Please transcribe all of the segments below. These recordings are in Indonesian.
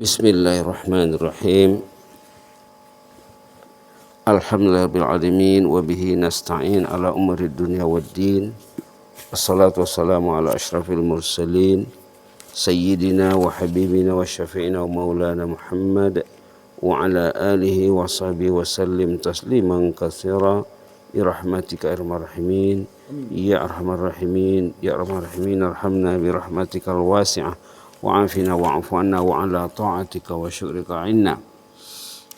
Bismillahirrahmanirrahim. Alhamdulillahirabbil alamin wa bihi nasta'in ala umuri dunya waddin. Wassalatu wassalamu ala asyrafil mursalin sayyidina wa habibina wa syafi'ina wa maulana Muhammad wa ala alihi wa sahbihi wa sallim tasliman katsira bi rahmatika arhamar rahimin ya arhamar rahimin ya arhamar rahimin arhamna bi rahmatikal wasi'ah wa'afina wa'afu anna wa ala ta'atika wa syukrika inna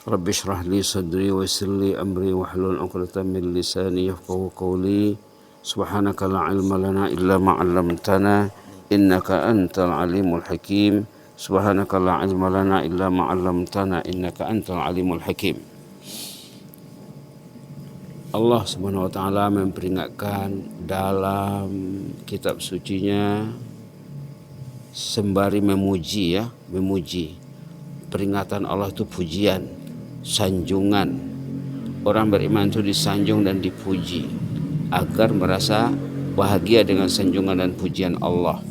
Rabbi syrah li sadri wa yassir li amri wa hlul 'uqdatam min lisani yafqahu qawli subhanaka la ilma lana illa ma 'allamtana innaka antal alimul hakim subhanaka la ilma lana illa ma 'allamtana innaka antal alimul hakim. Allah Subhanahu wa taala memperingatkan dalam kitab sucinya sembari memuji peringatan Allah itu pujian, sanjungan. Orang beriman itu disanjung dan dipuji agar merasa bahagia dengan sanjungan dan pujian Allah.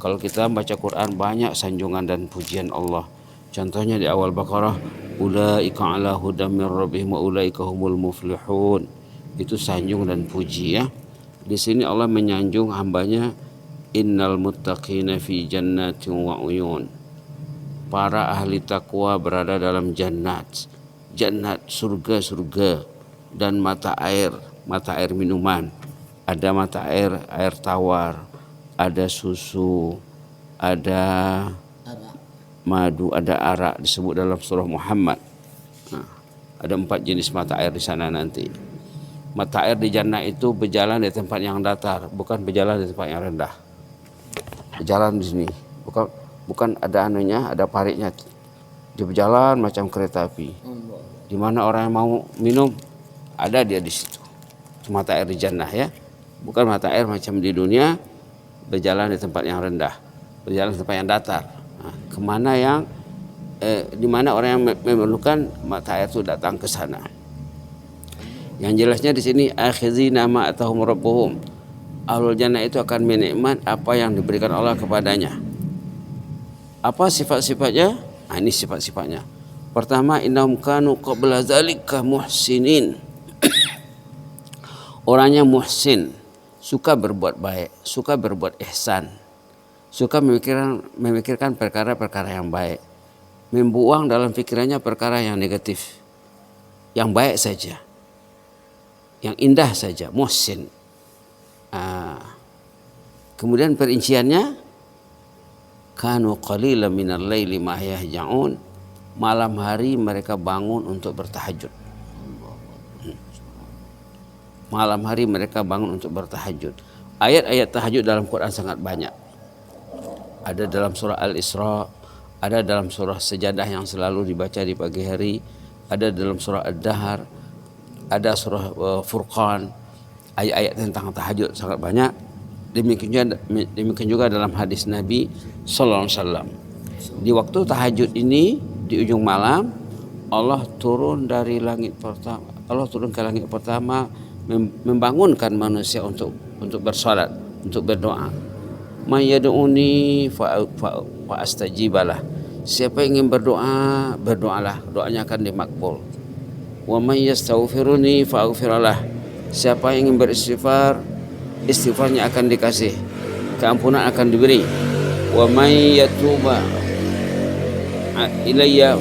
Kalau kita baca Quran banyak sanjungan dan pujian Allah. Contohnya di awal Baqarah, ulaika ala hudam min rabbihim wa ulaika humul muflihun. Itu sanjung dan puji ya. Di sini Allah menyanjung hambanya, innal muttaqina fi jannatin wa uyun. Para ahli takwa berada dalam jannat, surga dan mata air minuman. Ada mata air tawar, ada susu, ada madu, ada arak, disebut dalam surah Muhammad. Ada 4 jenis mata air di sana nanti. Mata air di jannah itu berjalan di tempat yang datar, bukan berjalan di tempat yang rendah. Berjalan di sini, bukan ada anunya, ada paritnya. Dia berjalan macam kereta api. Di mana orang yang mau minum, ada dia di situ. Mata air di jannah ya, bukan mata air macam di dunia berjalan di tempat yang rendah, berjalan di tempat yang datar. Kemana yang di mana orang yang memerlukan mata air itu datang ke sana. Yang jelasnya di sini akhizina ma atahum rabbuhum. Ahlul jannah itu akan menikmat apa yang diberikan Allah kepadanya. Apa sifat-sifatnya? Ini sifat-sifatnya. Pertama, innahum kanu qabla dzalika muhsinin. Orangnya muhsin, suka berbuat baik, suka berbuat ihsan, suka memikirkan perkara-perkara yang baik, membuang dalam pikirannya perkara yang negatif, yang baik saja, yang indah saja, muhsin. Kemudian perinciannya, kanu qalilan minal laili ma yahja'un. Malam hari mereka bangun untuk bertahajud. Malam hari mereka bangun untuk bertahajud. Ayat-ayat tahajud dalam Quran sangat banyak. Ada dalam surah Al-Isra, ada dalam surah Sejadah yang selalu dibaca di pagi hari, ada dalam surah Ad-Dahr, ada surah Furqan. Ayat-ayat tentang tahajud sangat banyak. Demikian juga dalam hadis Nabi sallallahu alaihi wasallam. Di waktu tahajud ini, di ujung malam, Allah turun dari langit pertama. Allah turun ke langit pertama membangunkan manusia untuk bersolat, untuk berdoa. May yad'uni fa astajibalah. Siapa yang ingin berdoa, berdoalah, doanya akan dimakbul. Wa may yastaghfiruni fa aghfiralah. Siapa yang ingin beristighfar, istighfarnya akan dikasih, keampunan akan diberi. Wa may yatuba ilayya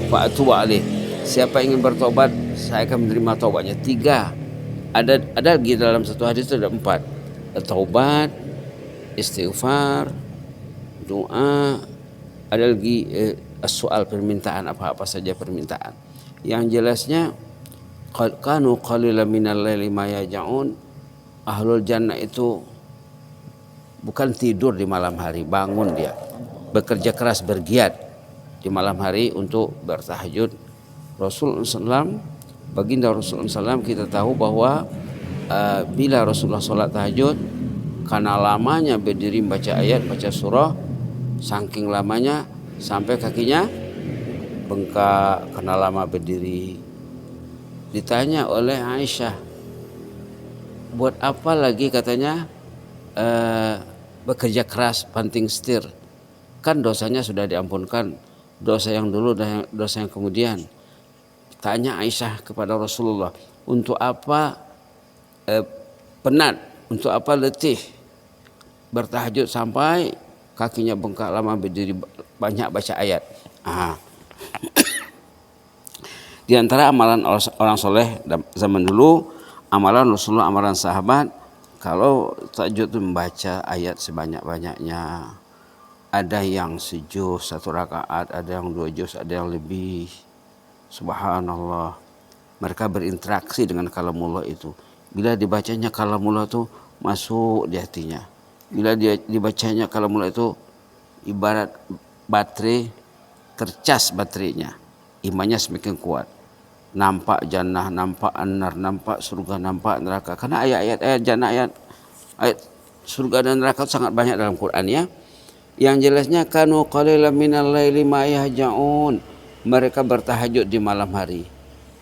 fa atubu alaih. Siapa yang ingin bertobat, saya akan menerima taubatnya. 3. Ada lagi dalam satu hadis itu ada 4. Taubat, istighfar, doa, ada lagi soal permintaan, apa-apa saja permintaan. Yang jelasnya kanu qalilan minal laili ma yaja'un. Ahlul jannah itu bukan tidur di malam hari, bangun dia, bekerja keras, bergiat di malam hari untuk bertahajud. Baginda Rasulullah SAW kita tahu bahwa bila Rasulullah sholat tahajud, karena lamanya berdiri baca ayat, baca surah, saking lamanya sampai kakinya bengkak karena lama berdiri. Ditanya oleh Aisyah, buat apa lagi katanya bekerja keras, banting setir, bahkan dosanya sudah diampunkan, dosa yang dulu dan dosa yang kemudian. Tanya Aisyah kepada Rasulullah, untuk apa penat, untuk apa letih bertahajud sampai kakinya bengkak lama berdiri banyak baca ayat. Di antara amalan orang soleh zaman dulu, amalan Rasulullah, amalan sahabat, kalau tahajud itu membaca ayat sebanyak-banyaknya. Ada yang sejuz 1 rakaat, ada yang 2 juz, ada yang lebih. Subhanallah. Mereka berinteraksi dengan kalamullah itu. Bila dibacanya kalamullah itu masuk di hatinya. Bila dia dibacanya kalamullah itu ibarat baterai, tercas baterainya. Imannya semakin kuat. Nampak jannah, nampak an-nar, nampak surga, nampak neraka. Karena ayat jannah, ayat surga dan neraka sangat banyak dalam Quran ya. Yang jelasnya kanu qalilan minal laili ma yahjaun. Mereka bertahajud di malam hari.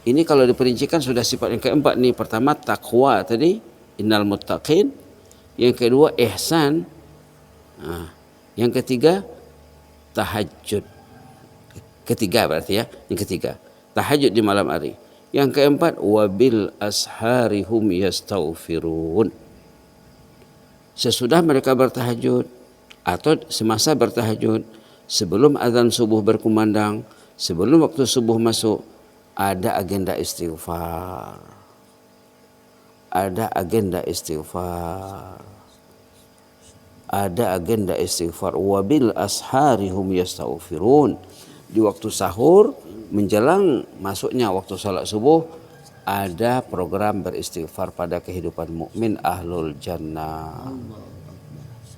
Ini kalau diperincikan sudah sifat yang keempat nih. Pertama takwa tadi, innal muttaqin. Yang kedua ihsan. Yang ketiga tahajud. Ketiga berarti ya, yang ketiga. Tahajud di malam hari. Yang keempat wabil asharihum yastaghfirun. Sesudah mereka bertahajud atau semasa bertahajud, sebelum azan subuh berkumandang, sebelum waktu subuh masuk, ada agenda istighfar. Ada agenda istighfar. Ada agenda istighfar. Wabil asharihum yastaghfirun. Di waktu sahur menjelang masuknya waktu salat subuh ada program beristighfar pada kehidupan mukmin ahlul jannah.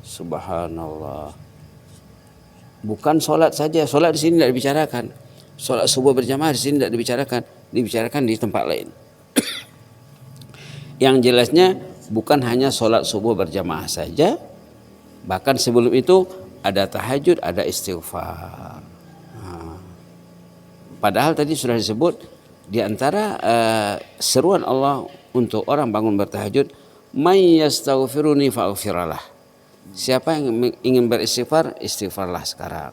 Subhanallah. Bukan solat saja, solat di sini tidak dibicarakan. Solat subuh berjamaah di sini tidak dibicarakan, dibicarakan di tempat lain. Yang jelasnya bukan hanya solat subuh berjamaah saja, bahkan sebelum itu ada tahajud, ada istighfar. Padahal tadi sudah disebut di antara seruan Allah untuk orang bangun bertahajud, may yastaghfiruni fa'ghfiralah. Siapa yang ingin beristighfar, istighfarlah sekarang.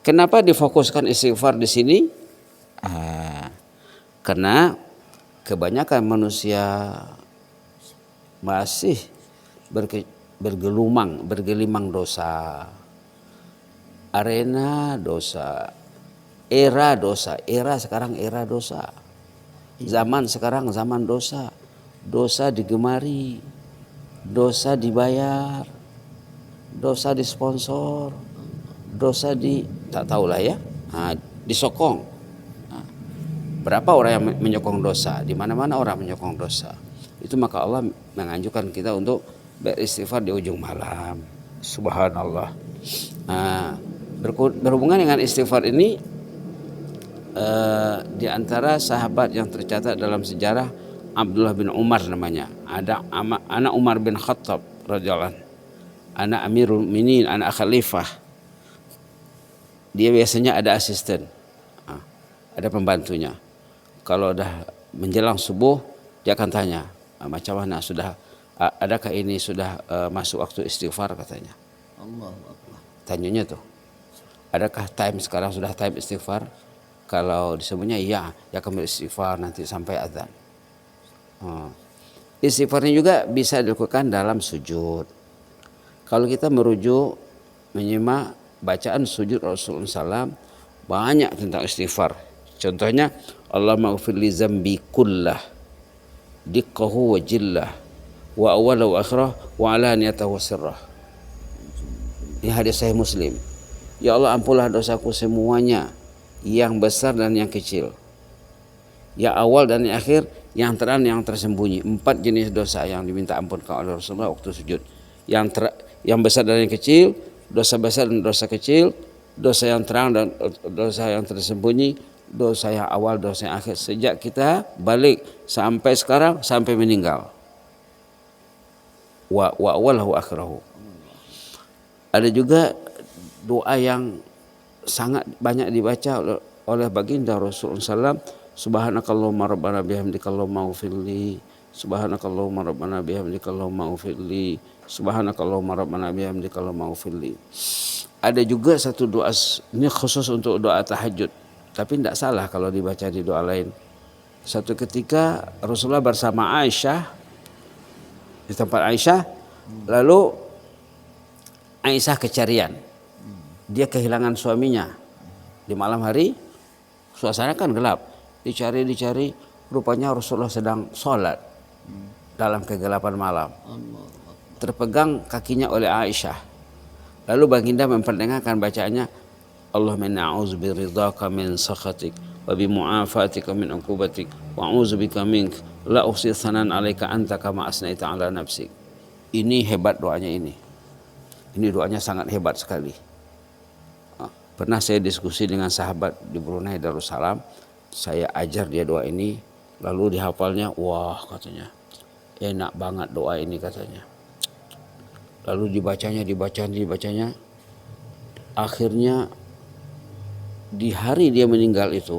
Kenapa difokuskan istighfar di sini? Karena kebanyakan manusia masih bergelimang dosa. Arena dosa. Era dosa, sekarang era dosa. Zaman sekarang zaman dosa. Dosa digemari, dosa dibayar, dosa disponsor, dosa tak tahulah ya, disokong. Berapa orang yang menyokong dosa? Di mana-mana orang menyokong dosa. Itu maka Allah menganjurkan kita untuk beristighfar di ujung malam. Subhanallah. Berhubungan dengan istighfar ini, di antara sahabat yang tercatat dalam sejarah Abdullah bin Umar namanya. Ada anak Umar bin Khattab radhiyallahu anhu. Anak Amirul Mukminin, anak khalifah. Dia biasanya ada asisten. Ada pembantunya. Kalau dah menjelang subuh dia akan tanya, macam mana sudah adakah ini sudah masuk waktu istighfar katanya. Allahu Akbar. Tanyanya tuh. Adakah time sekarang sudah time istighfar? Kalau disebutnya iya, ya akan beristighfar nanti sampai azan. Istighfarnya juga bisa dilakukan dalam sujud. Kalau kita merujuk menyimak bacaan sujud Rasulullah SAW, banyak tentang istighfar. Contohnya, Allahumma ighfir li zambi kullah, diqqahu wa jillah, wa awwalahu wa akhirah, wa alaniyatahu wa sirrah. Ini hadis Sahih Muslim. Ya Allah, ampunlah dosaku semuanya, yang besar dan yang kecil, yang awal dan yang akhir, yang terang yang tersembunyi. 4 jenis dosa yang diminta ampunkan oleh Rasulullah waktu sujud. Yang besar dan yang kecil, dosa besar dan dosa kecil, dosa yang terang dan dosa yang tersembunyi, dosa yang awal, dosa yang akhir. Sejak kita balik sampai sekarang, sampai meninggal. Wa awalahu akhirahu. Ada juga doa yang sangat banyak dibaca oleh baginda Rasulullah SAW. Subhanakallahumma rabbana bihamdika Allahumma ighfirli, subhanakallahumma rabbana bihamdika Allahumma ighfirli, subhanakallahumma rabbana bihamdika Allahumma ighfirli. Ada juga satu doa, ini khusus untuk doa tahajud, tapi tidak salah kalau dibaca di doa lain. Satu ketika Rasulullah bersama Aisyah di tempat Aisyah, lalu Aisyah kecarian, dia kehilangan suaminya di malam hari, suasana kan gelap, dicari, rupanya Rasulullah sedang sholat dalam kegelapan malam, terpegang kakinya oleh Aisyah. Lalu baginda memperdengarkan bacaannya, Allahumma na'udzu biridhaka min sakhatik wa bi mu'afatika min uqubatik wa a'udzu bika mink la uhsi tsanan 'alaika anta kama asnaita 'ala nafsik. Ini hebat doanya ini. Ini doanya sangat hebat sekali. Pernah saya diskusi dengan sahabat di Brunei Darussalam, saya ajar dia doa ini, lalu dihafalnya, wah katanya, enak banget doa ini katanya. Lalu dibacanya, akhirnya di hari dia meninggal itu,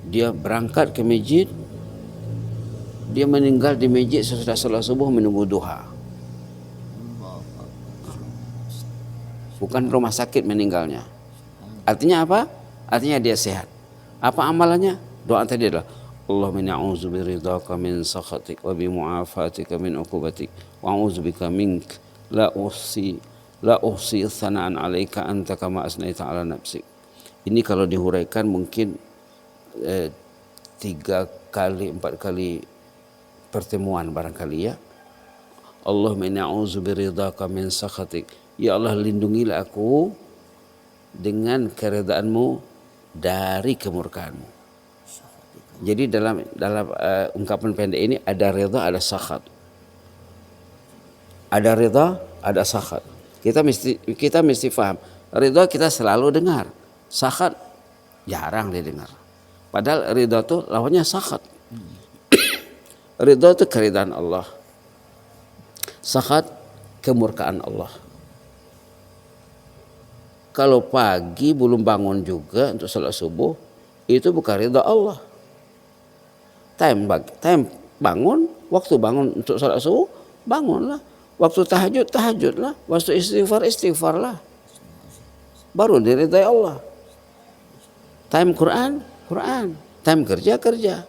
dia berangkat ke masjid, dia meninggal di masjid sesudah salat subuh menunggu duha. Bukan rumah sakit meninggalnya. Artinya apa? Artinya dia sehat. Apa amalannya? Doa tadi adalah Allahumma na'udzu biridhaka min sakhatik wa bi mu'afatika min uqubatik wa a'udzu bika mink la uhsi tsana'an 'alaika anta kama asnaita 'ala nafsik. Ini kalau dihuraikan mungkin 3 kali 4 kali pertemuan barangkali ya. Allahumma na'udzu biridhaka min sakhatik. Ya Allah, lindungilah aku dengan keredaanmu dari kemurkaanmu. Jadi dalam ungkapan pendek ini ada ridha, ada sakhat. Ada ridha, ada sakhat. Kita mesti paham. Ridha kita selalu dengar, sakhat jarang didengar. Padahal ridha itu lawannya sakhat. Ridha itu keridhaan Allah. Sakhat kemurkaan Allah. Kalau pagi belum bangun juga untuk salat subuh, itu bukan ridha Allah. Time bangun, waktu bangun untuk salat subuh, bangunlah. Waktu tahajudlah. Waktu istighfarlah. Baru diridai Allah. Time Quran. Time kerja.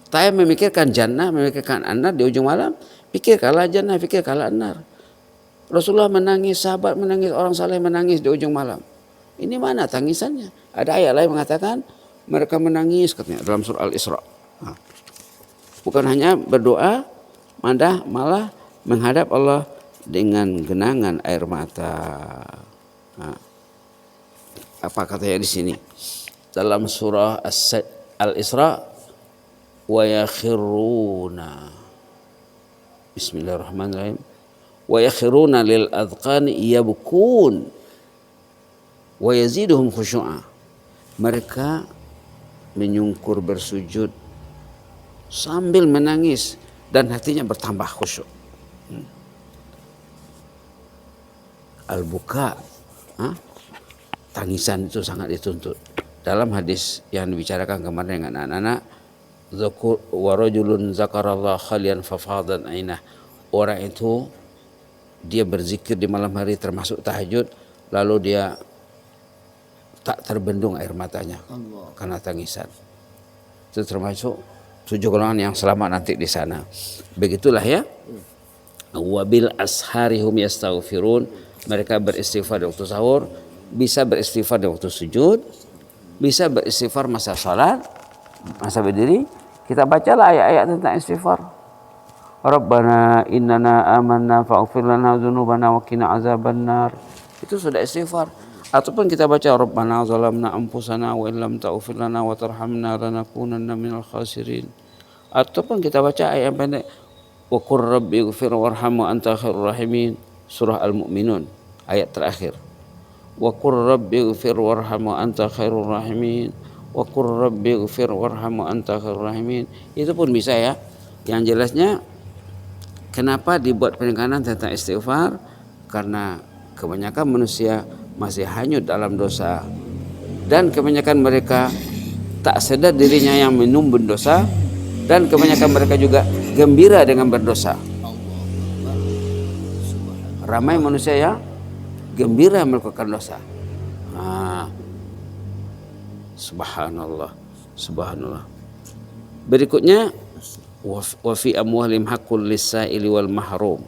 Time memikirkan jannah, memikirkan annar di ujung malam, pikirkanlah jannah, pikirkanlah annar. Rasulullah menangis, sahabat menangis, orang saleh menangis di ujung malam. Ini mana tangisannya? Ada ayat lain mengatakan mereka menangis katanya dalam surah Al-Isra. Bukan hanya berdoa, malah menghadap Allah dengan genangan air mata. Apa katanya di sini? Dalam surah Al-Isra, wa yakhiruna. Bismillahirrahmanirrahim. Wa yakhiruna lil adqani yabkun wa yaziduhum khusyu'a. Mereka menyungkur bersujud sambil menangis dan hatinya bertambah khusyuk. Al-buka, tangisan itu sangat dituntut. Dalam hadis yang dibicarakan kemarin dengan anak-anak, wa rajulun zakarallah khalian fafadan ainah. Orang itu dia berzikir di malam hari termasuk tahajud, lalu dia tak terbendung air matanya karena tangisan. Itu termasuk 7 golongan yang selamat nanti di sana. Begitulah ya. Wabil asharihum yastaghfirun. Mereka beristighfar di waktu sahur, bisa beristighfar di waktu sujud, bisa beristighfar masa salat, masa berdiri. Kita bacalah ayat-ayat tentang istighfar. Rabbana innana amanna faghfir lana dzunubana wa qina azabannar. Itu sudah istighfar. Ataupun kita baca Rabbana zalamna anfusana wa illam taghfir lana wa tarhamna lanakunanna minal khasirin. Ataupun kita baca ayat yang pendek, wa qur rabbi ighfir warham wa anta khairur rahimin, surah Al-Mu'minun ayat terakhir. Wa qur rabbi ighfir warham wa anta khairur rahimin, wa qur rabbi ighfir warham wa anta khairur rahimin. Itu pun bisa ya. Yang jelasnya kenapa dibuat penekanan tentang istighfar? Karena kebanyakan manusia masih hanyut dalam dosa, dan kebanyakan mereka tak sadar dirinya yang menumbun dosa, dan kebanyakan mereka juga gembira dengan berdosa. Ramai manusia ya gembira melakukan dosa. Subhanallah, subhanallah. Berikutnya wa fi amwalihim haqqul lis-sa'ili wal mahrum.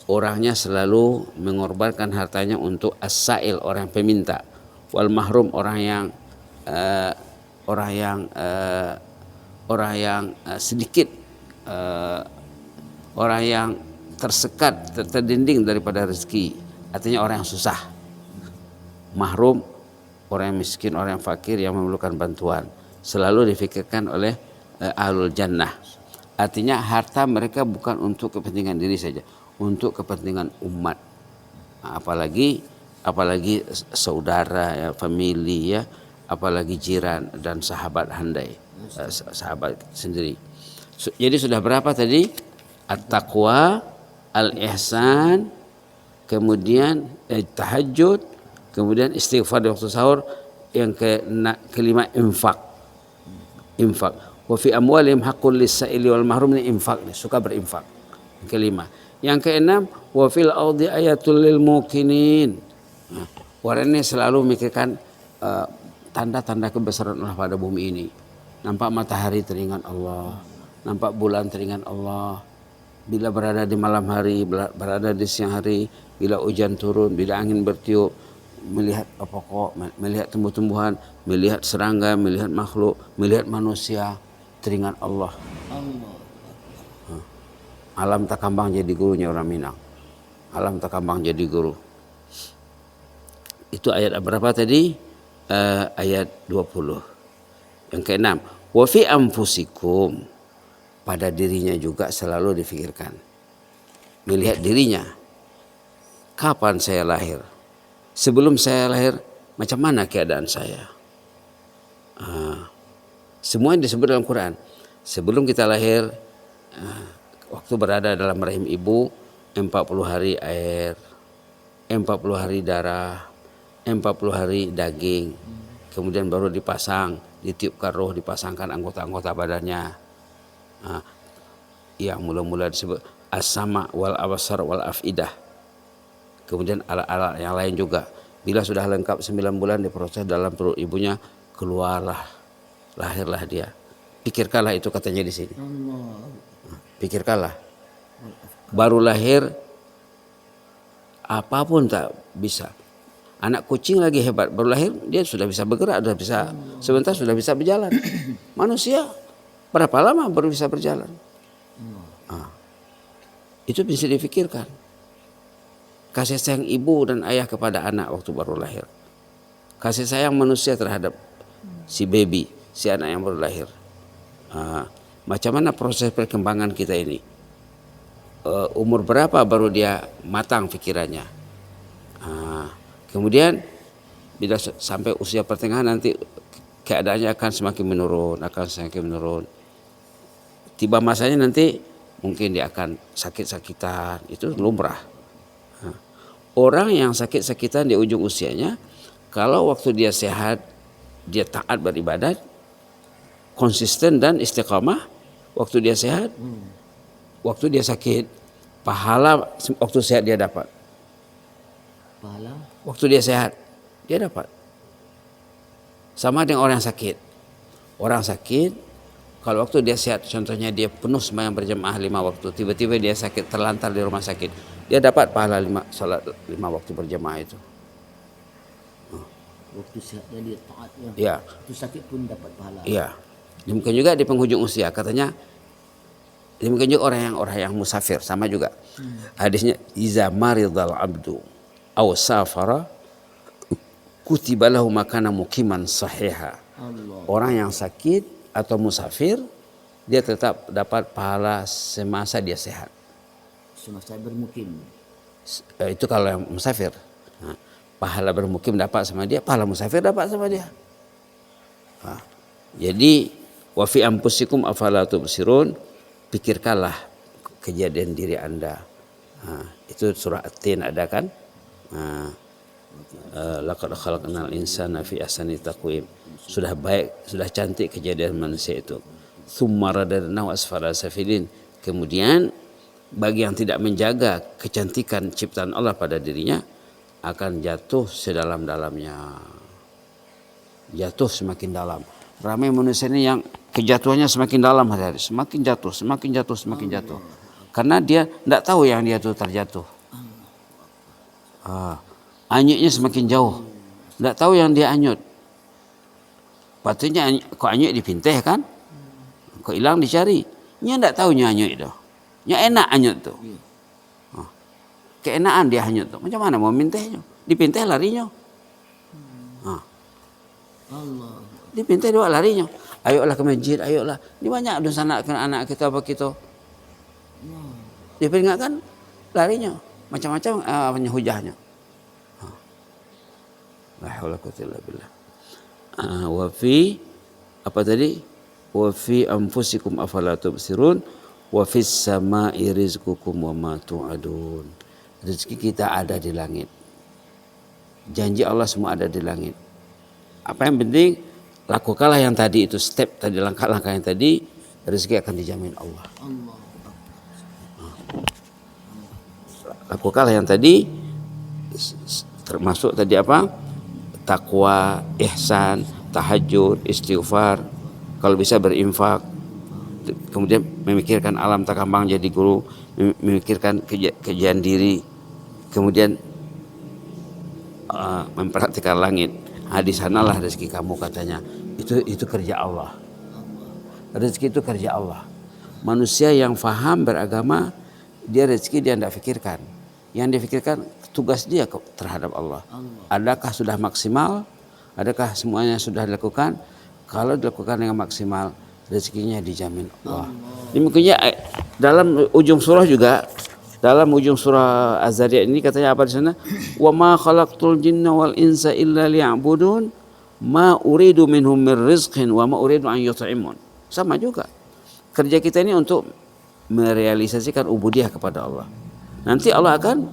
Orangnya selalu mengorbankan hartanya untuk as-sa'il, orang yang peminta, wal mahrum, orang yang sedikit, orang yang tersekat, terdinding daripada rezeki, artinya orang yang susah. Mahrum, orang yang miskin, orang yang fakir, yang memerlukan bantuan, selalu difikirkan oleh ahlul jannah. Artinya harta mereka bukan untuk kepentingan diri saja, untuk kepentingan umat. Apalagi saudara, ya, famili, ya, apalagi jiran dan sahabat handai, sahabat sendiri. Jadi sudah berapa tadi? At-taqwa, al-ihsan, kemudian tahajud, kemudian istighfar di waktu sahur, yang kelima infak. Wa fi amwalihim haqqul lis-sa'ili wal mahrum, ini infak, suka berinfak. Yang kelima. Yang keenam, wa fil ardi ayatul lil muqinin. Orang ini selalu memikirkan tanda-tanda kebesaran Allah pada bumi ini. Nampak matahari teringat Allah, nampak bulan teringat Allah. Bila berada di malam hari, berada di siang hari, bila hujan turun, bila angin bertiup, melihat pokok, melihat tumbuh-tumbuhan, melihat serangga, melihat makhluk, melihat manusia, teringat Allah. Alam takambang jadi gurunya orang Minang. Alam takambang jadi guru. Itu ayat berapa tadi? Ayat 20. Yang keenam, wa fi anfusikum, pada dirinya juga selalu difikirkan. Melihat dirinya. Kapan saya lahir? Sebelum saya lahir, macam mana keadaan saya? Semua yang disebut dalam Quran. Sebelum kita lahir, waktu berada dalam rahim ibu, 40 hari air, 40 hari darah, 40 hari daging. Kemudian baru dipasang, ditiupkan roh, dipasangkan anggota-anggota badannya. Yang mula-mula disebut as-sama wal absar wal afidah. Kemudian alat-alat yang lain juga. Bila sudah lengkap 9 bulan diproses dalam perut ibunya, keluarlah, lahirlah dia. Pikirkanlah itu katanya di sini. Pikirkanlah. Baru lahir, apapun tak bisa. Anak kucing lagi hebat, baru lahir dia sudah bisa bergerak, sudah bisa sebentar sudah bisa berjalan. Manusia berapa lama baru bisa berjalan? Itu bisa difikirkan. Kasih sayang ibu dan ayah kepada anak waktu baru lahir. Kasih sayang manusia terhadap si baby, si anak yang baru lahir. Macam mana proses perkembangan kita ini? Umur berapa baru dia matang pikirannya? Kemudian bila sampai usia pertengahan nanti keadaannya akan semakin menurun. Tiba masanya nanti mungkin dia akan sakit-sakitan, itu lumrah. Orang yang sakit-sakitan di ujung usianya, kalau waktu dia sehat, dia taat beribadat, konsisten dan istiqamah, waktu dia sehat, waktu dia sakit, pahala waktu sehat dia dapat. Pahala? Waktu dia sehat, dia dapat. Sama dengan orang yang sakit. Orang sakit, kalau waktu dia sehat, contohnya dia penuh sembahyang berjamaah 5 waktu, tiba-tiba dia sakit, terlantar di rumah sakit, dia dapat pahala salat 5 waktu berjamaah itu. Waktu sehatnya dia taat, ya. Waktu sakit pun dapat pahala. Iya. Demikian juga di penghujung usia, katanya. Demikian juga orang yang musafir, sama juga. Hadisnya, iza maridal abdu aw safara kutiba lahu makana muqiman sahiha. Orang yang sakit atau musafir, dia tetap dapat pahala semasa dia sehat. Semasa bermukim. Itu kalau yang musafir. Pahala bermukim dapat sama dia, pahala musafir dapat sama dia. Jadi wa fi anfusikum afala tubsirun, pikirkanlah kejadian diri Anda. Itu surah At-Tin ada kan? Laqad khalaqnal insana fi ahsani taqwim. Sudah baik, sudah cantik kejadian manusia itu. Tsumma radadnahu asfala safilin. Kemudian bagi yang tidak menjaga kecantikan ciptaan Allah pada dirinya, akan jatuh sedalam-dalamnya. Jatuh semakin dalam. Ramai manusia ini yang kejatuhannya semakin dalam hari-hari, semakin jatuh, semakin jatuh, semakin jatuh. Karena dia tidak tahu yang dia itu terjatuh. Anyutnya semakin jauh, tidak tahu yang dia anyut. Patutnya kok anyut dipinteh kan? Kok hilang dicari. Nya tidak tahu nya anyut itu. Nya enak anyut tuh. Keenaan dia anyut tuh. Macam mana mau mintehnya? Dipinteh larinya. Dipinteh dua larinya. Ayolah ke masjid, ayolah. Ini banyak dosa anak kita apa kita. Diperingatkan larinya. Macam-macam hujahnya. La haula quwwata illa billah. Wa fi apa tadi? Wa fi anfusikum afala tubsirun wa fis sama'i rizqukum wa ma tu'adun. Rezeki kita ada di langit. Janji Allah semua ada di langit. Apa yang penting lakukanlah yang tadi itu, step tadi, langkah-langkah yang tadi, rezeki akan dijamin Allah. Lakukanlah yang tadi, termasuk tadi apa? Takwa, ihsan, tahajud, istighfar, kalau bisa berinfak, kemudian memikirkan alam tak kambang jadi guru, memikirkan kejadian diri, kemudian memperhatikan langit. Di sanalah rezeki kamu katanya. Itu kerja Allah. Rezeki itu kerja Allah. Manusia yang faham beragama, dia rezeki dia tidak fikirkan. Yang dia fikirkan tugas dia terhadap Allah. Adakah sudah maksimal? Adakah semuanya sudah dilakukan? Kalau dilakukan dengan maksimal, rezekinya dijamin Allah. Demikian dalam ujung surah juga, dalam ujung surah Az-Zariyat ini katanya apa di sana? Wa ma khalaqtul jinna wal insa illa liya'budun ma uridu minhum min rizqin wa ma uridu an yut'imun. Sama juga. Kerja kita ini untuk merealisasikan ubudiyah kepada Allah. Nanti Allah akan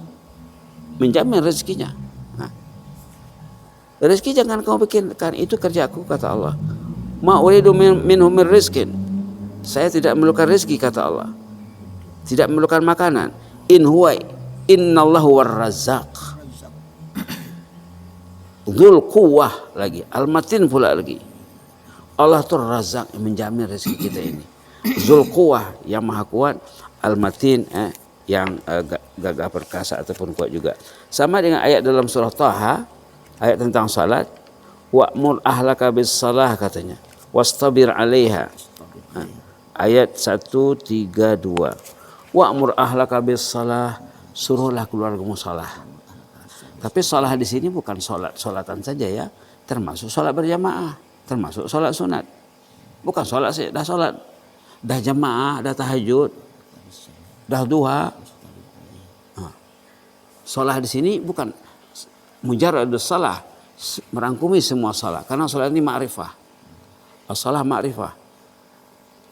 menjamin rezekinya. Rezeki jangan kamu pikirkan itu kerjaku kata Allah. Ma uridu minhum min rizqin. Saya tidak memerlukan rezeki kata Allah. Tidak memerlukan makanan. In huwa innallahu war-razzaq. Dzul quwwah lagi, al-matin pula lagi. Allah itu Razzaq yang menjamin rezeki kita ini. Dzul quwwah yang maha kuat, al-matin yang gagah perkasa ataupun kuat juga. Sama dengan ayat dalam surah Taha, ayat tentang salat, wa'mur ahlaka bis-shalah katanya, wastabir 'alaiha. Ayat 132. Wa'mur ahlaka bis-shalah, suruhlah keluargamu salah. Tapi salah di sini bukan solatan saja ya, termasuk salat berjamaah, termasuk salat sunat. Bukan salat sih, dah salat, dah jamaah, dah tahajud, dah duha. Salat di sini bukan mujarradus salah, merangkumi semua salat, karena salat ini ma'rifah. As-salah ma'rifah.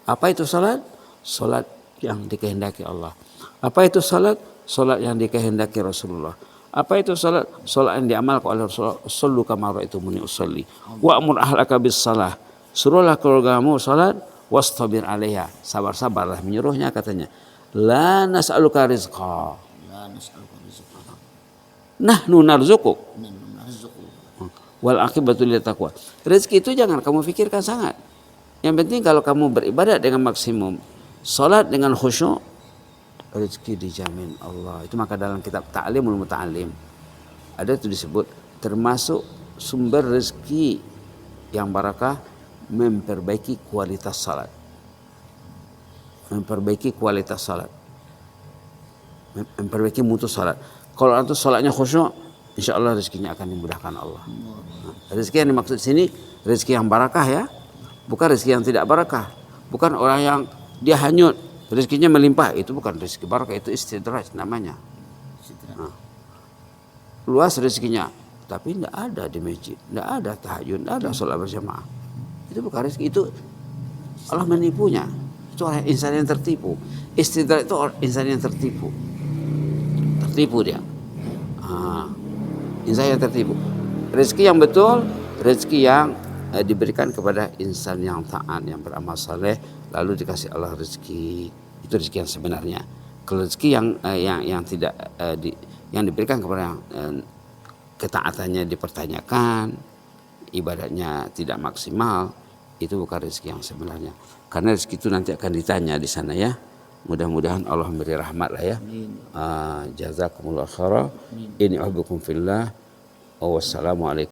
Apa itu salat? Salat yang dikehendaki Allah. Apa itu salat? Salat yang dikehendaki Rasulullah. Apa itu salat? Salat yang diamalkan oleh Rasulullah. Sallu kama ra'aitumuni usolli. Wa'mur ahlaka bis-shalah. Suruhlah keluargamu salat, wastabir 'alaiha. Sabar-sabarlah menyuruhnya katanya. La nas'aluka rizqa. Nahnu narzuquk. Wal akibatu lit taqwa. Rezeki itu jangan kamu fikirkan sangat. Yang penting kalau kamu beribadat dengan maksimum, salat dengan khusyuk, rezeki dijamin Allah. Itu maka dalam kitab Ta'limul Muta'allim ada itu disebut termasuk sumber rezeki yang barakah memperbaiki kualitas salat. Memperbaiki kualitas salat. Memperbaiki mutu salat. Kalau antum salatnya khusyuk, insyaallah rezekinya akan dimudahkan Allah. Rezeki yang dimaksud sini rezeki yang barakah ya. Bukan rezeki yang tidak barakah. Bukan orang yang dia hanyut, rezekinya melimpah, itu bukan rezeki barakah, itu istidraj namanya. Luas rezekinya, tapi tidak ada di masjid, tidak ada tahajud, tidak ada sholat berjamaah. Itu bukan rezeki, itu Allah menipunya. Itu orang insan yang tertipu. Istidraj itu orang insan yang tertipu. Tertipu dia. Insan yang tertipu. Rezeki yang betul, rezeki yang diberikan kepada insan yang taat, yang beramal saleh, lalu dikasih Allah rezeki. Itu rezeki yang sebenarnya. Kalau rezeki yang tidak yang diberikan kepada ketaatannya dipertanyakan, ibadahnya tidak maksimal, itu bukan rezeki yang sebenarnya. Karena rezeki itu nanti akan ditanya di sana ya. Mudah-mudahan Allah memberi rahmat lah ya. Jazakumullah khairan. Ini uhibbukum fillah. Wassalamualaikum.